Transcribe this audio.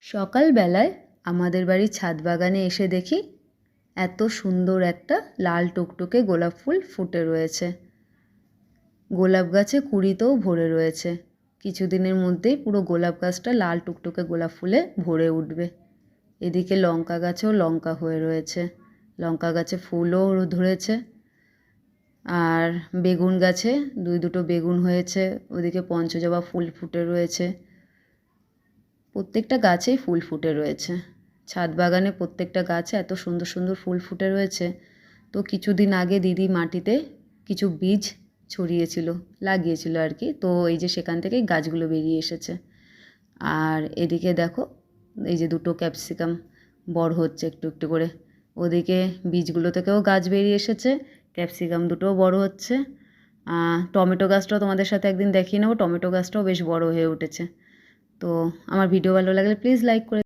সকালবেলায় আমাদের বাড়ির ছাদ বাগানে এসে দেখি এত সুন্দর একটা লাল টুকটুকে গোলাপ ফুল ফুটে রয়েছে। গোলাপ গাছে কুঁড়িতেও ভরে রয়েছে। কিছুদিনের মধ্যেই পুরো গোলাপ গাছটা লাল টুকটুকে গোলাপ ফুলে ভরে উঠবে। এদিকে লঙ্কা গাছেও লঙ্কা হয়ে রয়েছে, লঙ্কা গাছে ফুলও ধরেছে। আর বেগুন গাছে দুটো বেগুন হয়েছে, ওদিকে পঞ্চজবা ফুল ফুটে রয়েছে। প্রত্যেকটা গাছেই ফুল ফুটে রয়েছে। ছাদ বাগানে প্রত্যেকটা গাছে এত সুন্দর সুন্দর ফুল ফুটে রয়েছে। তো কিছুদিন আগে দিদি মাটিতে কিছু বীজ ছড়িয়েছিল, লাগিয়েছিল আর কি। তো এই যে সেখান থেকেই গাছগুলো বেরিয়ে এসেছে। আর এদিকে দেখো, এই যে দুটো ক্যাপসিকাম বড় হচ্ছে একটু একটু করে। ওদিকে বীজগুলো থেকেও গাছ বেরিয়ে এসেছে, ক্যাপসিকাম দুটোও বড় হচ্ছে। টমেটো গাছটাও তোমাদের সাথে একদিন দেখিয়ে নেবো, টমেটো গাছটাও বেশ বড় হয়ে উঠেছে। তো আমার ভিডিও ভালো লাগলে প্লিজ লাইক করে